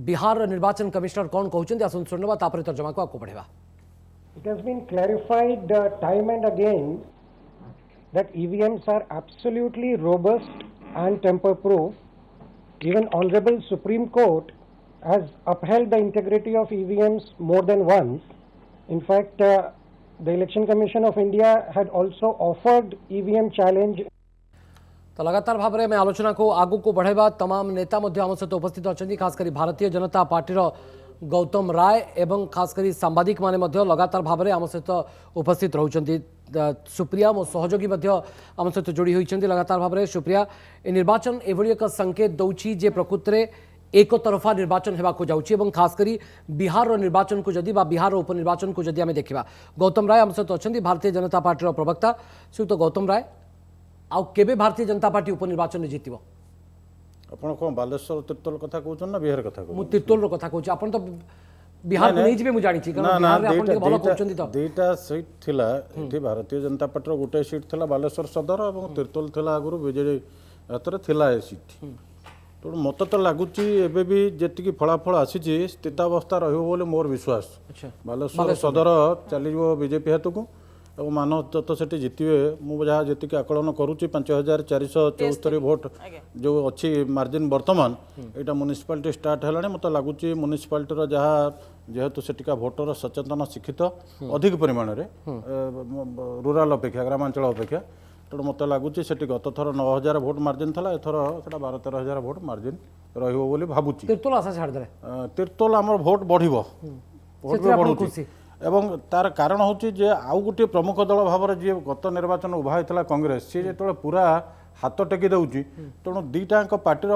बिहार निर्वाचन कमिश्नर कौन कहते आसन शुणवा तापर तर्जमा को आपको बढ़ेगा। It has been clarified time and again that EVMs are absolutely robust and tamper-proof. Even Honorable Supreme Court has upheld the integrity of EVMs more than once. In fact, the Election Commission of India had also offered EVM challenge. तो लगातार भाव में आलोचना को आगू को बढ़ेबा तमाम नेता आम सहित उपस्थित अच्छा खासकर भारतीय जनता पार्टीर गौतम राय एवं खासकर सांबादिक माने लगातार भाव में आम सहित उपस्थित रहउछंती। सुप्रिया मो सहयोगी आम सहित जोड़ी होती लगातार भाव में। सुप्रिया ए निर्वाचन एभली एक संकेत दौची जे प्रकृत में एक तरफा निर्वाचन होगा जाऊँगी खासकर बिहार निर्वाचन को जदि बिहार उपनिर्वाचन को जदि आम देखा। गौतम राय आम सहित अच्छा भारतीय जनता पार्टी प्रवक्ता श्रीयुक्त गौतम राय आउ केबे भारतीय जनता पार्टी उपनिर्वाचन में जीतब आपण कौन बालेश्वर तिर्तोल कथा कहउछन ना बिहार कथा कहउछन? मु तिर्तोल कथा कहउछि आपण तो बिहार को नहीं जिबे मु जानि छी कारण बिहार रे आपण भलो कहउछन तो दुईटा सीट थिला एठी भारतीय जनता पार्टी रो गोटे सीट थिला बालेश्वर सदर और तिर्तोल थिला आगुरु बीजेडी हाथ थिला ए सीट। तो मत तो लगुच एबे भी जेतिकी फलाफल आसी स्थितावस्था रहिबो बोले मोर विश्वास। बालेश्वर सदर चली बीजेपी हाथ को और मानव दत्त से जितवे मुझे जी आकलन करुच्ची 5474 भोट जो अच्छी मार्जिन बर्तमान यहाँ म्युनिसिपालिटी स्टार्ट है मत लगुच म्युनिसिपालिटी जहाँ जेहेतु सेठिका भोटर सचेतन शिक्षित अधिक परिमाण में रूराल अपेक्षा ग्रामांचल अपेक्षा तेणु मत लगुच से गत थर 9000 भोट मार्जिन था एथर से 12-13,000 भोट मार्जिन रही भावुची। तिर्तोल आम भोट बढ़ भोट भी बढ़ुची एवं तार कारण होची जे आउ गोटे प्रमुख दल भाव जी गत निर्वाचन उभा होता कांग्रेस सी जो पूरा हाथ टेकी दौची तेणु दीटा पार्टी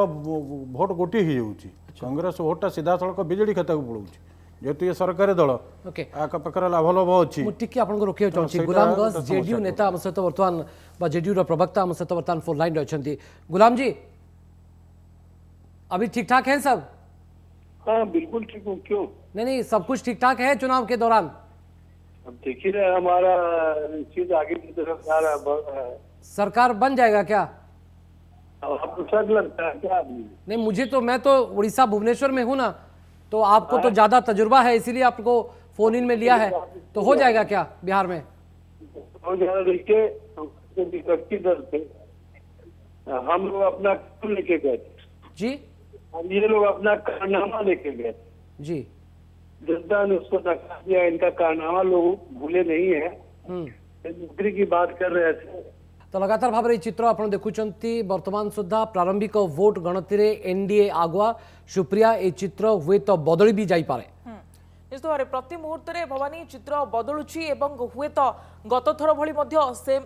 भोट गोटे हो जाऊँगी कांग्रेस भोटा सीधा सड़क बीजेडी खाता को पड़ोची जेहेतु ये सरकारी दल आखपाखे लाभलाभ अच्छी। रोकि चाहिए गुलामगंज जेडीयू नेता आम सहित बर्तमान जेडीयू प्रवक्ता आम सहित बर्तमान फोन लाइन रही। गुलाम जी अभी ठीक ठाक है सब? हाँ बिल्कुल ठीक हूँ। क्यों नहीं सब कुछ ठीक ठाक है चुनाव के दौरान? अब देखिए रहे हमारा चीज आगे की तरफ जा रहा है। सरकार बन जाएगा क्या? आपको शक लगता है क्या? नहीं मुझे तो मैं तो उड़ीसा भुवनेश्वर में हूँ ना तो आपको तो ज्यादा तजुर्बा है इसीलिए आपको फोन इन में लिया है। तो हो जाएगा क्या बिहार में? हो जाएगा। देखिए विपक्षी दल थे हम लोग अपना लेके गए जी, ये लोग अपना कारनामा लेके गए जी, जनता ने उसको नकार दिया। इनका कारनामा लोग भूले नहीं है। नौकरी की बात कर रहे थे। तो लगातार भाव में चित्र आप देखुंत बर्तमान सुधा प्रारंभिक वोट गणति एनडीए आगुआ। सुप्रिया ए चित्र हुए तो बदली भी जापे निश्चित भाव प्रति मुहूर्त में भवानी चित्र बदलुची हुए तो गत थर भली सेम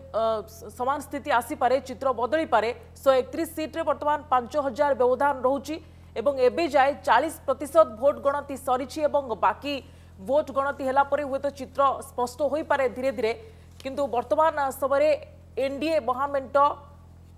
समान स्थिति आसीपे चित्र बदली पारे। 131 सीट्रे बर्तमान 5000 व्यवधान रोचे एवं जाए 40% भोट गणति सरी बाकी भोट गणति हुए तो चित्र स्पष्ट हो पारे धीरे धीरे। किंतु वर्तमान समय एनडीए महामेंट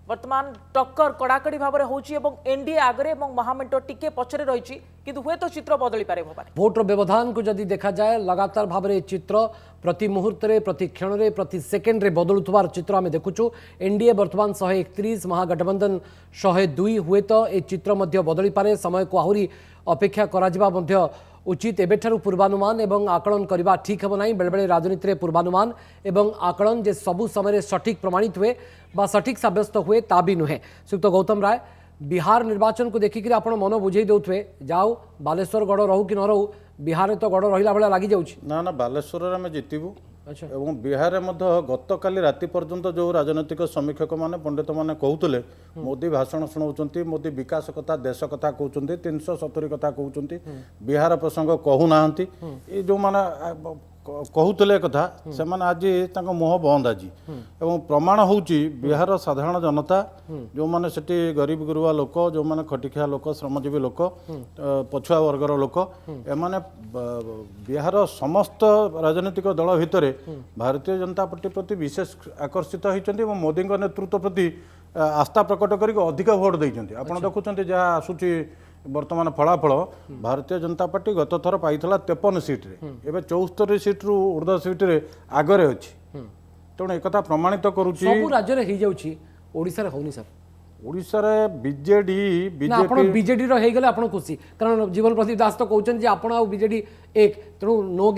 वर्तमान टक्कर कड़ाकड़ी भाव में होची एनडीए आगरे महामेंट टिके पछरे रही किंतु हुए तो चित्र बदली पारे। भोटर व्यवधान को जदि देखा जाए लगातार भाव में चित्र प्रति मुहूर्त रे प्रति क्षण रे प्रति सेकेंड रे बदलुवार चित्र आम देखुचु। एनडीए बर्तमान 131 महागठबंधन 102 हुए तो ये चित्र बदली पारे। समय को आहरी अपेक्षा करा उचित एबेठारु पूर्वानुमान एवं आकलन करने ठीक हे ना। बेले बेले राजनीति में पूर्वानुमान एवं आकलन जे सबु समय सठिक प्रमाणित हुए बा सठिक सब्यस्त हुए ता भी नुहे। श्रीयुक्त गौतम राय बिहार निर्वाचन को देखिक आप मन बुझे दौथे जाओ बालेश्वर गड़ रहू कि न रहू बिहार तो गड़ रहा भाया लगी जाऊँगी ना बालेश्वर आम जितबू। अच्छा एवं बिहार में गत काली राति पर्यंत जो राजनैतिक समीक्षक मैंने पंडित मैंने कहते मोदी भाषण शुणाऊँ मोदी विकास कथा देश कथा कहते 370 कथा कहते बिहार प्रसंग कहूना ये जो मैंने कहते कथा से आज मुह बंद आज एवं प्रमाण होची बिहार साधारण जनता जो मैंने सेठी गरीब गुरुआ लोक जो मैंने खटिखिया लोक श्रमजीवी लोक पछुआ वर्गर लोक एमाने बिहार समस्त राजनीतिक दल भितर भारतीय जनता पार्टी प्रति विशेष आकर्षित होती मोदी नेतृत्व प्रति आस्था प्रकट कर अधिक भोट देते। आप देखुं जहाँ आसूची वर्तमान फलाफल भारतीय जनता पार्टी गत थर पाई 53 सीट्रे एवं 74 सीट्रु ऊर्ध्व सीट्रे आगरे अच्छी तेणु एक प्रमाणित करुच्ची सब राज्य में हो जाउछि ओडिसा रे होनी सर ओडिशा रे बीजेडी ना आपण बीजेपी बीजेडी रो हे गेले आपण खुशी कारण जीवन प्रदीप दास तो कहउछन जे आपण आ बीजेडी एक तेणु नो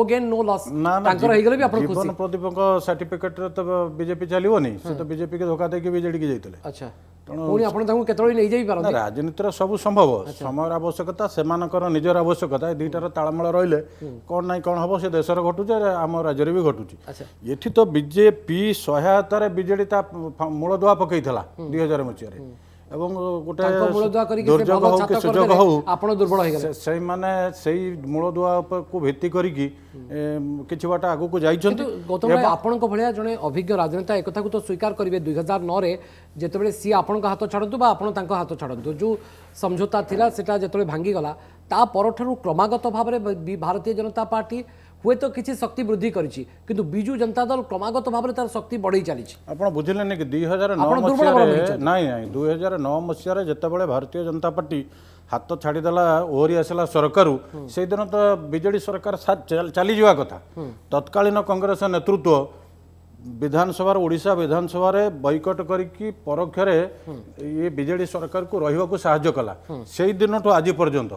गेन नो लॉस ना ना तांकर हे गेले भी आपण खुशी जीवन प्रदीप सर्टिफिकेट रे तो बीजेपी चलियो नहीं से तो बीजेपी के धोखा देके बीजेडी के जाइतले अच्छा पुणी आपण तांको केतळी नै जाई पारन राजनीतिर सब संभव समय आवश्यकता सेमानकर निजर आवश्यकता ए दुईटार तालमेल रहिले कौन ना कौन हम से देशर घटुचे आम राज्य भी घटुचे अच्छा एठी तो बीजेपी सहायतार बीजेडी ता मूल दुआ पकईला 2000 मसीह एवं गोटे तांको मूलदुआ करी के से दुर्योग भलो हो छात कि कर सुजोग देले हो आपण दुर्बल हो गेले से माने सेई मूलदुआ को भित्ति करिकी किछि बाटा आगु को जाइछन किंतु गौतम राय आपण को भलिया जने अभिज्ञ राजनेता एक कथा को तो स्वीकार करिवे 2009 रे जेतेबेले सी आपण का हाथ छाडंतु बा आपण तांको हाथ छाडंतु जो समझौता थिला सेटा जेतेबेले भांगी गला ता परठरु क्रमागत भाबरे भारतीय जनता पार्टी हुए तो किसी शक्ति वृद्धि करिछि किंतु बिजू जनता दल क्रमागत भाबरे तार शक्ति बढ़ई चलीछि आपण बुझिलेनी कि 2009 आपण दुर्बल मसीह बड़ रे होइछन। नहीं नहीं 2009 मसीह रे जेतेबेले भारतीय जनता पार्टी हाथ छाड़ीदेला ओहरी आसला सरकार से दिन तो बीजेडी सरकार चली जावा कथा तत्कालीन कांग्रेस नेतृत्व विधानसभा ओडिशा विधानसभा रे बॉयकट करिकी परोक्ष रे ये बीजेडी सरकार को रहिबा को सहायता कला सेई दिन तो आज पर्यंत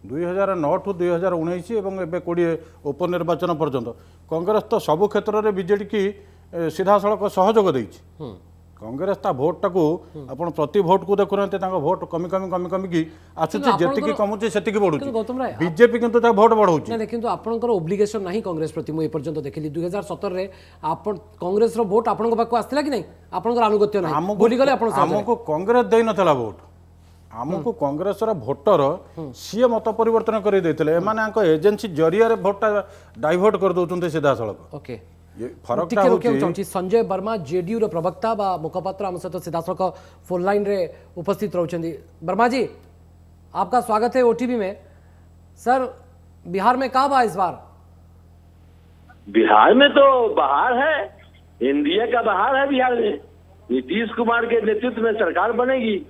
2009 ठू 2019 एवं एबे 20 उपनिर्वाचन पर्यंत कांग्रेस तो सबु क्षेत्र रे बीजेडी की सीधा सड़क सहयोग देइछि कांग्रेस ता भोट टाकू आपण प्रति भोट को देखुनते तांको भोट कमी कमी कमी कमी की आसुछि किंतु जेतिकी आपणकर- कमुछि सेतिकी किंतु बढ़ुछि गौतम राय बीजेपी किंतु ता भोट बढ़ौछि नहीं किंतु आपणकर ओब्लिगेशन नहीं कांग्रेस प्रति मु ए पर्यंत देखिली 2017 रे आपण कांग्रेस रो वोट आपण पाखु आस्थिला कि नहीं आपणकर अनुगत्य नहीं बोली गले आपण हमको कांग्रेस देई नथला भोट हमको कांग्रेस रा भोटर सीए मत परिवर्तन कर देथिले एमाने आंको एजेंसी जरिया रे भोट डाइवर्ट कर दउचंते सीधा सड़क ओके ये फरक टिके रोके चाहूँगी संजय वर्मा जेडीयू रो प्रवक्ता बा मुखपात्र आम सहित सीधासख फोन लाइन रे उपस्थित रहउछंदी वर्मा जी आपका स्वागत है ओटीवी में सर बिहार में का बा इस बार बिहार में तो बहार है, एनडीए का बहार है बिहार में। नीतीश कुमार के नेतृत्व में सरकार बनेगी।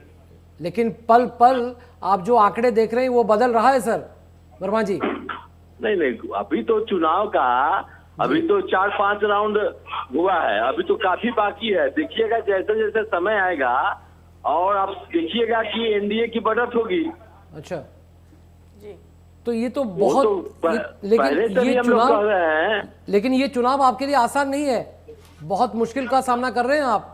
लेकिन पल पल आप जो आंकड़े देख रहे हैं वो बदल रहा है सर वर्मा जी नहीं नहीं, अभी तो चुनाव का अभी तो 4-5 राउंड हुआ है, अभी तो काफी बाकी है। देखिएगा जैसे जैसे समय आएगा और आप देखिएगा कि एनडीए की बढ़त होगी। अच्छा जी तो ये तो वो बहुत तो पहले से ही हम लोग कह रहे हैं। लेकिन ये चुनाव आपके लिए आसान नहीं है, बहुत मुश्किल का सामना कर रहे हैं आप।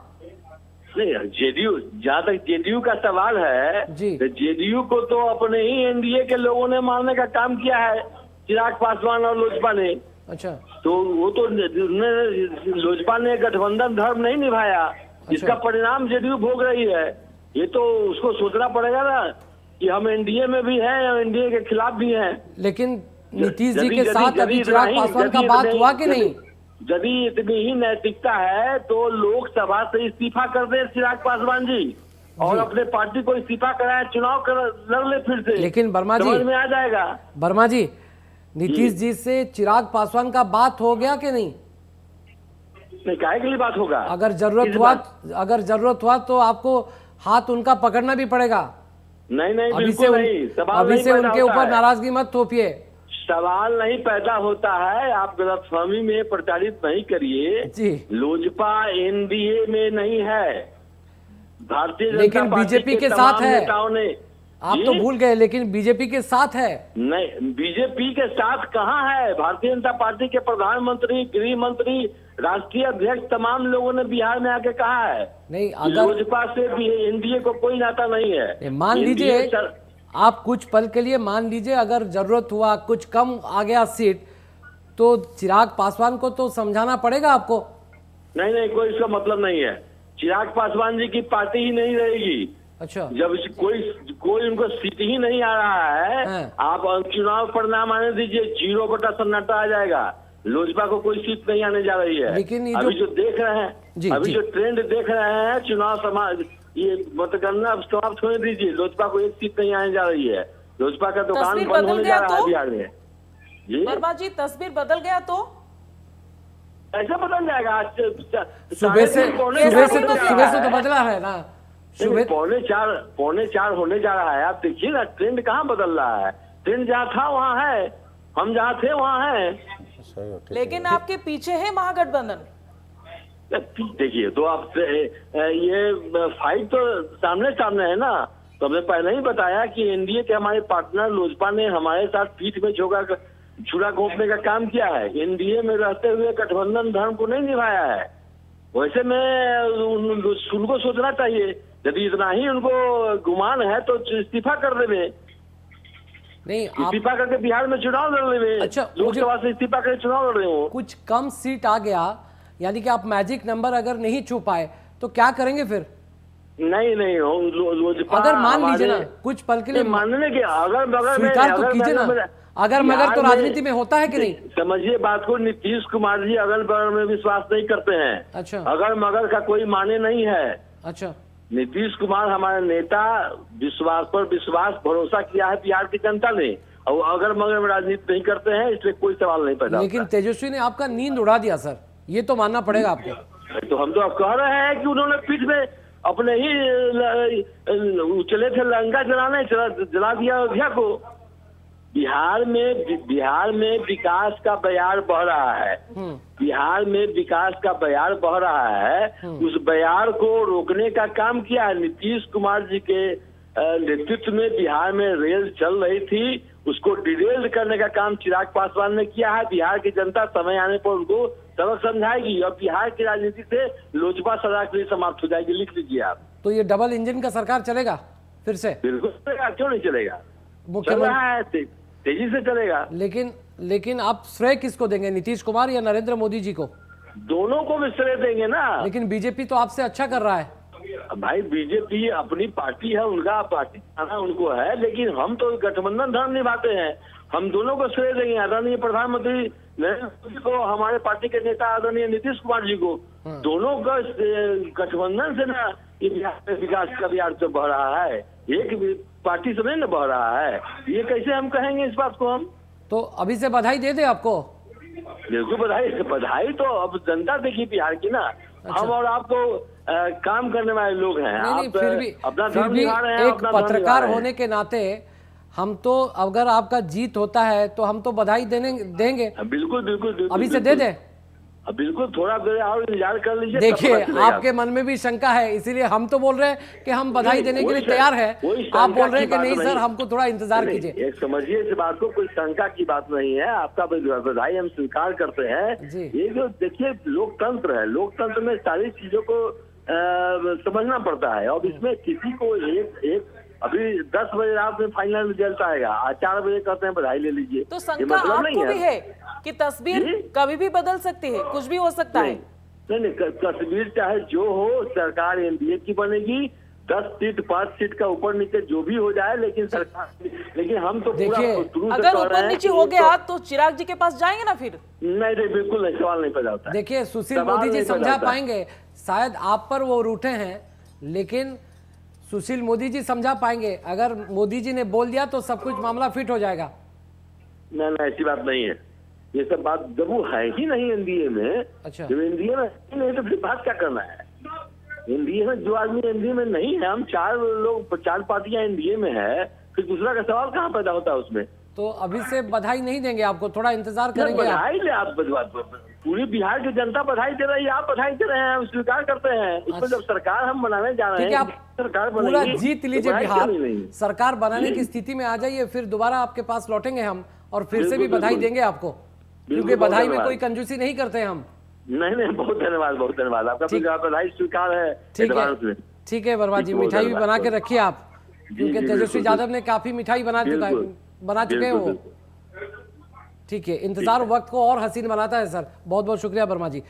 नहीं, जेडीयू, जहाँ तक जेडीयू का सवाल है, जी। तो जेडीयू को तो अपने ही एनडीए के लोगों ने मारने का काम किया है, चिराग पासवान और लोजपा ने। अच्छा तो वो तो लोजपा ने गठबंधन धर्म नहीं निभाया, इसका परिणाम जेडीयू भोग रही है। ये तो उसको सोचना पड़ेगा ना कि हम एनडीए में भी हैं या एनडीए के खिलाफ भी हैं। लेकिन नीतीश जी के साथ अभी चिराग पासवान का बात हुआ कि नहीं? यदि इतनी ही नैतिकता है तो लोकसभा से इस्तीफा कर दे चिराग पासवान जी और अपने पार्टी को इस्तीफा कराए, चुनाव लड़ ले फिर से। लेकिन वर्मा जी, समझ में आ जाएगा। वर्मा जी, नीतीश जी से चिराग पासवान का बात हो गया कि नहीं? नहीं, काहे के लिए बात होगा? अगर जरूरत हुआ तो आपको हाथ उनका पकड़ना भी पड़ेगा। नहीं नहीं, अभी बिल्कुल नहीं। सवाल अभी नहीं से पैदा उनके होता ऊपर है। नाराजगी मत थोपिए। सवाल नहीं पैदा होता है, आप गलतफहमी में प्रचारित नहीं करिए। जी। लोजपा एनडीए में नहीं है, भारतीय जनता लेकिन पार्टी बीजेपी के तमाम साथ है। नेताओं ने। आप तो भूल गए, लेकिन बीजेपी के साथ है। नहीं, बीजेपी के साथ कहाँ है? भारतीय जनता पार्टी के प्रधानमंत्री, गृह मंत्री, राष्ट्रीय अध्यक्ष, तमाम लोगों ने बिहार में आके कहा है नहीं, कि अगर लोजपा से भी एनडीए को कोई नाता नहीं है। मान लीजिए आप कुछ पल के लिए मान लीजिए अगर जरूरत हुआ, कुछ कम आ गया सीट, तो चिराग पासवान को तो समझाना पड़ेगा आपको। नहीं नहीं, कोई इसका मतलब नहीं है। चिराग पासवान जी की पार्टी ही नहीं रहेगी। अच्छा, जब कोई उनको सीट ही नहीं आ रहा है, हाँ। आप चुनाव परिणाम आने दीजिए, 0 सन्नाटा आ जाएगा। लोजपा को कोई सीट नहीं आने जा रही है। लेकिन ये अभी जो देख रहे हैं, जी, अभी जी। जो ट्रेंड देख रहे हैं, चुनाव समाज ये मतगणना समाप्त होने दीजिए, लोजपा को एक सीट नहीं आने जा रही है। लोजपा का दुकान तस्वीर बंद बदल होने गया जा रहा है तो? बिहार में। जी, वर्मा जी, तस्वीर बदल गया तो ऐसा बदल जाएगा। आज सुबह से तो बदला है ना। सुबह पौने चार होने जा रहा है। आप देखिए ना, ट्रेंड कहाँ बदल रहा है। ट्रेंड जहाँ था वहाँ है, हम जहाँ थे वहाँ हैं। सही हो, ठीक है। लेकिन आपके पीछे है महागठबंधन। देखिए तो आप ये फाइट तो सामने सामने है ना। तो हमने पहले ही बताया कि एनडीए के हमारे पार्टनर लोजपा ने हमारे साथ पीठ में छुरा घोंपने का काम किया है। एनडीए में रहते हुए गठबंधन धर्म को नहीं निभाया है। वैसे में उनको सोचना चाहिए, यदि इतना ही उनको गुमान है तो इस्तीफा कर देवे, नहीं आप इस्तीफा करके बिहार में चुनाव लड़ लेवे। अच्छा, लोकसभा से इस्तीफा करके चुनाव लड़ रहे हो। कुछ कम सीट आ गया, यानी कि आप मैजिक नंबर अगर नहीं छू पाए तो क्या करेंगे फिर? नहीं अगर मान लीजिए ना कुछ पल के लिए मानने के अगर स्वीकार तो कीजिए ना, अगर मगर तो राजनीति में होता है कि नहीं? समझिए बात को, नीतीश कुमार जी अगल बगल में विश्वास नहीं करते हैं। अच्छा अगर मगर का कोई माने नहीं है। अच्छा नीतीश कुमार हमारे नेता, विश्वास पर विश्वास भरोसा किया है बिहार की जनता ने, और अगर मगर में राजनीति नहीं करते हैं, इसलिए कोई सवाल नहीं पैदा लेकिन तेजस्वी ने आपका नींद उड़ा दिया सर, ये तो मानना पड़ेगा आपको। तो हम तो अब कह रहे हैं कि उन्होंने पीठ में अपने ही चले थे लंका जलाने, जला दिया अयोध्या को। बिहार में विकास का बयार बह रहा है। बिहार में विकास का बयार बह रहा है। उस बयार को रोकने का काम किया है नीतीश कुमार जी के नेतृत्व में। बिहार में रेल चल रही थी, उसको डिरेल करने का काम चिराग पासवान ने किया है। बिहार की जनता समय आने पर उनको सबक समझाएगी और बिहार की राजनीति से लोजपा सदा के लिए समाप्त हो जाएगी। लिख लीजिए आप। तो ये डबल इंजन का सरकार चलेगा फिर से? बिल्कुल चलेगा, क्यों नहीं चलेगा? चल मुख्यमंत्री रहा है, तेजी से चलेगा। लेकिन आप श्रेय किसको देंगे, नीतीश कुमार या नरेंद्र मोदी जी को? दोनों को भी श्रेय देंगे ना। लेकिन बीजेपी तो आपसे अच्छा कर रहा है। भाई बीजेपी अपनी पार्टी है, उनका पार्टी आना उनको है, लेकिन हम तो गठबंधन धर्म निभाते हैं। हम दोनों को श्रेय देंगे, आदरणीय प्रधानमंत्री नरेंद्र मोदी को, हमारे पार्टी के नेता आदरणीय नीतीश कुमार जी को। दोनों का गठबंधन से ना ये बिहार में विकास का बिहार तो बह रहा है, एक पार्टी से नहीं ना बह रहा है। ये कैसे हम कहेंगे इस बात को? हम तो अभी से बधाई दे दे आपको। बिल्कुल बधाई तो अब जनता देगी बिहार की ना। हम और आप तो काम करने वाले लोग हैं। नहीं, आप फिर भी अपना धर्म निभा रहे हैं, एक अपना धर्म निभा पत्रकार रहे हैं। होने के नाते हम तो, अगर आपका जीत होता है तो हम तो बधाई देंगे। बिल्कुल अभी से दे दे। बिल्कुल, थोड़ा देर और इंतजार कर लीजिए। देखिए तब पता चलेगा। आपके मन में भी शंका है, इसीलिए हम तो बोल रहे हैं कि हम बधाई देने के लिए तैयार हैं। आप बोल रहे हैं कि नहीं सर, हमको थोड़ा इंतजार कीजिए। एक समझिए इस बात को, कोई शंका की बात नहीं है। आपका बधाई हम स्वीकार करते हैं। जी। ये जो देखिए लोकतंत्र है, लोकतंत्र में सारी चीजों को समझना पड़ता है। और इसमें किसी को एक अभी 10 बजे रात में फाइनल रिजल्ट आएगा, 4 बजे कहते हैं बधाई ले लीजिए। तो ये शंका मतलब आपको नहीं भी है कि तस्वीर जी? कभी भी बदल सकती है, कुछ भी हो सकता है। नहीं, तस्वीर चाहे जो हो, सरकार एनडीए की बनेगी। 10 सीट 5 सीट का ऊपर नीचे जो भी हो जाए, लेकिन हम तो पूरा देखिए, शुरू से अगर कह रहे ऊपर हैं नीचे कि हो ये गया तो चिराग जी के पास जाएंगे ना फिर? नहीं, बिल्कुल नहीं, सवाल नहीं पैदा होता है। देखिए सुशील सवाल मोदी जी नहीं पैदा समझा होता है। पाएंगे, शायद आप पर वो रूठे हैं, लेकिन सुशील मोदी जी समझा पाएंगे। अगर मोदी जी ने बोल दिया तो सब कुछ मामला फिट हो जाएगा। नहीं, ऐसी बात नहीं है। ये सब बात जब वो है ही नहीं एनडीए में। अच्छा। जब एनडीए में ही नहीं तो फिर बात क्या करना है? एनडीए में जो आदमी एनडीए में नहीं है, हम 4 पार्टियां एनडीए में है, फिर दूसरा का सवाल कहाँ पैदा होता है उसमें? तो अभी से बधाई नहीं देंगे आपको, थोड़ा इंतजार करेंगे आप। बधाई ले आप, पूरी बिहार की जनता बधाई दे रही है, आप बधाई दे रहे हैं, हम स्वीकार करते हैं। उसमें जब सरकार हम बनाने जा रहे ठीक है, हैं, आप सरकार पूरा बनेगी, जीत तो लीजिए बधाई बिहार, क्यों नहीं? सरकार बनाने की स्थिति में आ जाइए, फिर दोबारा आपके पास लौटेंगे हम और फिर से भी बिल्कुल, बधाई बिल्कुल। देंगे आपको, क्योंकि बहुत बधाई में धन्यवाद। कोई कंजूसी नहीं करते हैं हम। नहीं, बहुत धन्यवाद आपका। ठीक। बधाई स्वीकार है ठीक एडवांस में। है, ठीक है वर्मा जी, बहुत मिठाई भी धन्यवाद। बना के रखिए आप, क्योंकि जी, तेजस्वी बिल्कुल, यादव ने काफी मिठाई बना चुके हैं बिल्कुल। वो। ठीक है, इंतजार वक्त को और हसीन बनाता है सर। बहुत बहुत शुक्रिया वर्मा जी।